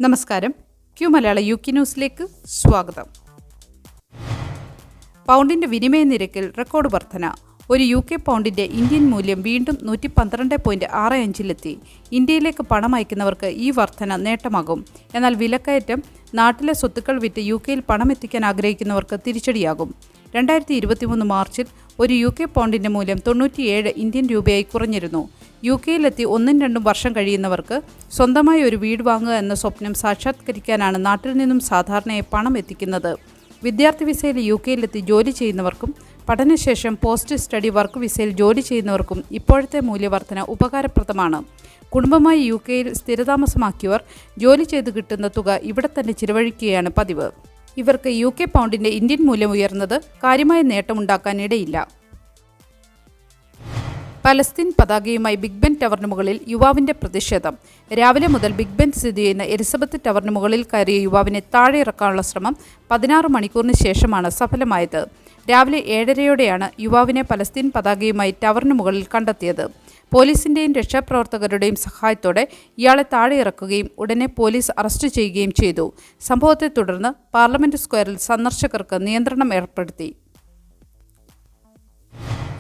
നമസ്കാരം. ക്യൂ മലയാള UK ന്യൂസിലേക്ക് സ്വാഗതം. പൗണ്ടിൻ്റെ വിനിമയ നിരക്കിൽ റെക്കോർഡ് വർധന. ഒരു UK പൗണ്ടിൻ്റെ ഇന്ത്യൻ മൂല്യം വീണ്ടും 112.65 ഇന്ത്യയിലേക്ക് പണം അയക്കുന്നവർക്ക് ഈ വർധന നേട്ടമാകും. എന്നാൽ വിലക്കയറ്റം നാട്ടിലെ സ്വത്തുക്കൾ വിറ്റ് UK പണം എത്തിക്കാൻ ആഗ്രഹിക്കുന്നവർക്ക് തിരിച്ചടിയാകും. 2023 മാർച്ചിൽ ഒരു UK പൗണ്ടിൻ്റെ മൂല്യം 97 ഇന്ത്യൻ രൂപയായി കുറഞ്ഞിരുന്നു. UK ഒന്നും രണ്ടും വർഷം കഴിയുന്നവർക്ക് സ്വന്തമായി ഒരു വീട് വാങ്ങുക എന്ന സ്വപ്നം സാക്ഷാത്കരിക്കാനാണ് നാട്ടിൽ നിന്നും സാധാരണയായി പണം എത്തിക്കുന്നത്. വിദ്യാർത്ഥി വിസയിൽ UK ജോലി ചെയ്യുന്നവർക്കും പഠനശേഷം പോസ്റ്റ് സ്റ്റഡി വർക്ക് വിസയിൽ ജോലി ചെയ്യുന്നവർക്കും ഇപ്പോഴത്തെ മൂല്യവർധന ഉപകാരപ്രദമാണ്. കുടുംബമായി UK സ്ഥിരതാമസമാക്കിയവർ ജോലി ചെയ്ത് കിട്ടുന്ന തുക ഇവിടെ തന്നെ ചിലവഴിക്കുകയാണ് പതിവ്. ഇവർക്ക് UK പൗണ്ടിൻ്റെ ഇന്ത്യൻ മൂല്യം ഉയർന്നത് കാര്യമായ നേട്ടമുണ്ടാക്കാനിടയില്ല. പലസ്തീൻ പതാകയുമായി ബിഗ് ബെൻ ടവറിന് മുകളിൽ യുവാവിൻ്റെ പ്രതിഷേധം. രാവിലെ മുതൽ ബിഗ് ബെൻ സ്ഥിതി ചെയ്യുന്ന എലിസബത്ത് ടവറിന് മുകളിൽ കയറിയ യുവാവിനെ താഴെ ഇറക്കാനുള്ള ശ്രമം 16 മണിക്കൂറിന് ശേഷമാണ് സഫലമായത്. രാവിലെ 7:30യോടെയാണ് യുവാവിനെ പലസ്തീൻ പതാകയുമായി ടവറിന് മുകളിൽ കണ്ടെത്തിയത്. പോലീസിൻ്റെയും രക്ഷാപ്രവർത്തകരുടെയും സഹായത്തോടെ ഇയാളെ താഴെ ഇറക്കുകയും ഉടനെ പോലീസ് അറസ്റ്റ് ചെയ്യുകയും ചെയ്തു. സംഭവത്തെ തുടർന്ന് പാർലമെൻറ് സ്ക്വയറിൽ സന്ദർശകർക്ക് നിയന്ത്രണം ഏർപ്പെടുത്തി.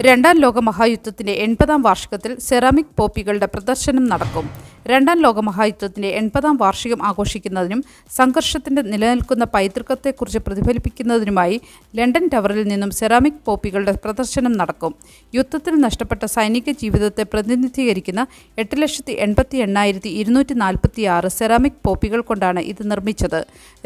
രണ്ടാം ലോക മഹായുദ്ധത്തിൻ്റെ 80ാം വാർഷികത്തിൽ സെറാമിക് പോപ്പികളുടെ പ്രദർശനം നടക്കും. രണ്ടാം ലോക മഹായുദ്ധത്തിൻ്റെ 80ാം വാർഷികം ആഘോഷിക്കുന്നതിനും സംഘർഷത്തിൻ്റെ നിലനിൽക്കുന്ന പൈതൃകത്തെക്കുറിച്ച് പ്രതിഫലിപ്പിക്കുന്നതിനുമായി ലണ്ടൻ ടവറിൽ നിന്നും സെറാമിക് പോപ്പികളുടെ പ്രദർശനം നടക്കും. യുദ്ധത്തിൽ നഷ്ടപ്പെട്ട സൈനിക ജീവിതത്തെ പ്രതിനിധീകരിക്കുന്ന 8,88,246 സെറാമിക് പോപ്പികൾ കൊണ്ടാണ് ഇത് നിർമ്മിച്ചത്.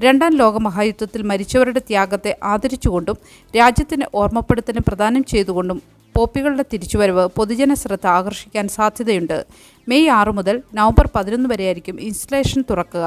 രണ്ടാം ലോക മഹായുദ്ധത്തിൽ മരിച്ചവരുടെ ത്യാഗത്തെ ആദരിച്ചുകൊണ്ടും രാജ്യത്തിന് ഓർമ്മപ്പെടുത്തലും പ്രദാനം ചെയ്തുകൊണ്ടും പോപ്പികളുടെ തിരിച്ചുവരവ് പൊതുജന ശ്രദ്ധ ആകർഷിക്കാൻ സാധ്യതയുണ്ട്. മെയ് 6 മുതൽ നവംബർ 11 വരെയായിരിക്കും ഇൻസ്റ്റലേഷൻ തുറക്കുക.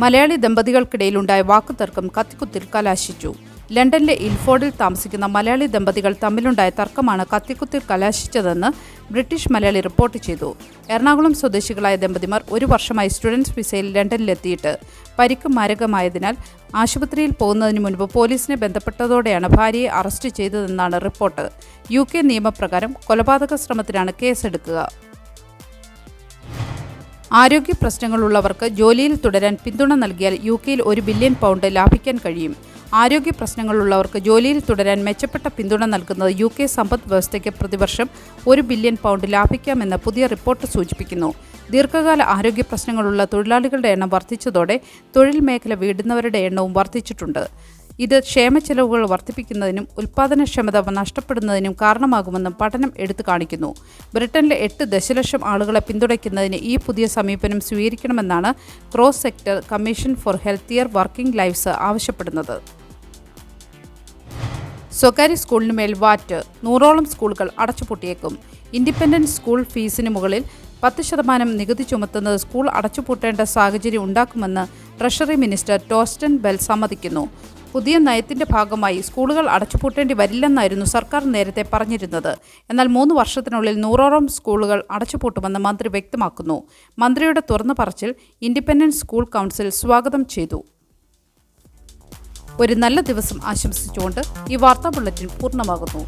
മലയാളി ദമ്പതികൾക്കിടയിലുണ്ടായ വാക്കുതർക്കം കത്തിക്കുത്തിൽ കലാശിച്ചു. ലണ്ടനിലെ ഇൽഫോർഡിൽ താമസിക്കുന്ന മലയാളി ദമ്പതികൾ തമ്മിലുണ്ടായ തർക്കമാണ് കത്തിക്കുത്തിൽ കലാശിച്ചതെന്ന് ബ്രിട്ടീഷ് മലയാളി റിപ്പോർട്ട് ചെയ്തു. എറണാകുളം സ്വദേശികളായ ദമ്പതിമാർ 1 വർഷമായി സ്റ്റുഡൻസ് വിസയിൽ ലണ്ടനിലെത്തിയിട്ട് പരിക്ക് മാരകമായതിനാൽ ആശുപത്രിയിൽ പോകുന്നതിന് മുൻപ് പോലീസിനെ ബന്ധപ്പെട്ടതോടെയാണ് ഭാര്യയെ അറസ്റ്റ് ചെയ്തതെന്നാണ് റിപ്പോർട്ട്. UK നിയമപ്രകാരം കൊലപാതക ശ്രമത്തിനാണ് കേസെടുക്കുക. ആരോഗ്യ പ്രശ്നങ്ങളുള്ളവർക്ക് ജോലിയിൽ തുടരാൻ പിന്തുണ നൽകിയാൽ UK £1 ബില്യൺ ലാഭിക്കാൻ കഴിയും. ആരോഗ്യ പ്രശ്നങ്ങളുള്ളവർക്ക് ജോലിയിൽ തുടരാൻ മെച്ചപ്പെട്ട പിന്തുണ നൽകുന്നത് UK സമ്പദ് വ്യവസ്ഥയ്ക്ക് പ്രതിവർഷം £1 ബില്യൺ ലാഭിക്കാമെന്ന് പുതിയ റിപ്പോർട്ട് സൂചിപ്പിക്കുന്നു. ദീർഘകാല ആരോഗ്യ പ്രശ്നങ്ങളുള്ള തൊഴിലാളികളുടെ എണ്ണം വർദ്ധിച്ചതോടെ തൊഴിൽ മേഖല വിടുന്നവരുടെ എണ്ണവും വർദ്ധിച്ചിട്ടുണ്ട്. ഇത് ക്ഷേമച്ചെലവുകൾ വർദ്ധിപ്പിക്കുന്നതിനും ഉൽപ്പാദനക്ഷമത നഷ്ടപ്പെടുന്നതിനും കാരണമാകുമെന്നും പഠനം എടുത്തു കാണിക്കുന്നു. ബ്രിട്ടനിലെ 8 ദശലക്ഷം ആളുകളെ പിന്തുണയ്ക്കുന്നതിന് ഈ പുതിയ സമീപനം സ്വീകരിക്കണമെന്നാണ് cross sector commission for healthier working lives ആവശ്യപ്പെടുന്നത്. സ്വകാര്യ സ്കൂളിന് മേൽ വാറ്റ്. 100ഓളം സ്കൂളുകൾ അടച്ചുപൂട്ടിയേക്കും. ഇൻഡിപെൻഡന്റ് സ്കൂൾ ഫീസിന് മുകളിൽ 10% നികുതി ചുമത്തുന്നത് സ്കൂൾ അടച്ചുപൂട്ടേണ്ട സാഹചര്യം ഉണ്ടാക്കുമെന്ന് ട്രഷറി മിനിസ്റ്റർ ടോസ്റ്റൻ ബെൽ സമ്മതിക്കുന്നു. പുതിയ നയത്തിൻ്റെ ഭാഗമായി സ്കൂളുകൾ അടച്ചുപൂട്ടേണ്ടി വരില്ലെന്നായിരുന്നു സർക്കാർ നേരത്തെ പറഞ്ഞിരുന്നത്. എന്നാൽ 3 വർഷത്തിനുള്ളിൽ 100ഓളം സ്കൂളുകൾ അടച്ചുപൂട്ടുമെന്ന് മന്ത്രി വ്യക്തമാക്കുന്നു. മന്ത്രിയുടെ തുറന്നു പറച്ചിൽ ഇൻഡിപെൻഡന്റ് സ്കൂൾ കൗൺസിൽ സ്വാഗതം ചെയ്തു. ഒരു നല്ല ദിവസം ആശംസിച്ചുകൊണ്ട് ഈ വാർത്താ ബുള്ളറ്റിൻ പൂർണ്ണമാകുന്നു.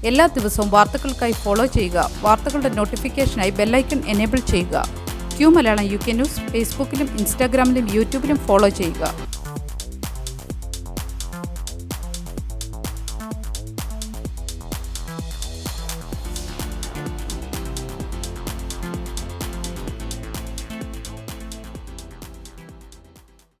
എല്ലാ ദിവസവും വാർത്തകൾക്കായി ഫോളോ ചെയ്യുക. വാർത്തകളുടെ നോട്ടിഫിക്കേഷനായി ബെല്ലൈക്കൺ എനേബിൾ ചെയ്യുക. ക്യൂ മലയാളം UK ന്യൂസ് ഫേസ്ബുക്കിലും ഇൻസ്റ്റാഗ്രാമിലും യൂട്യൂബിലും ഫോളോ ചെയ്യുക.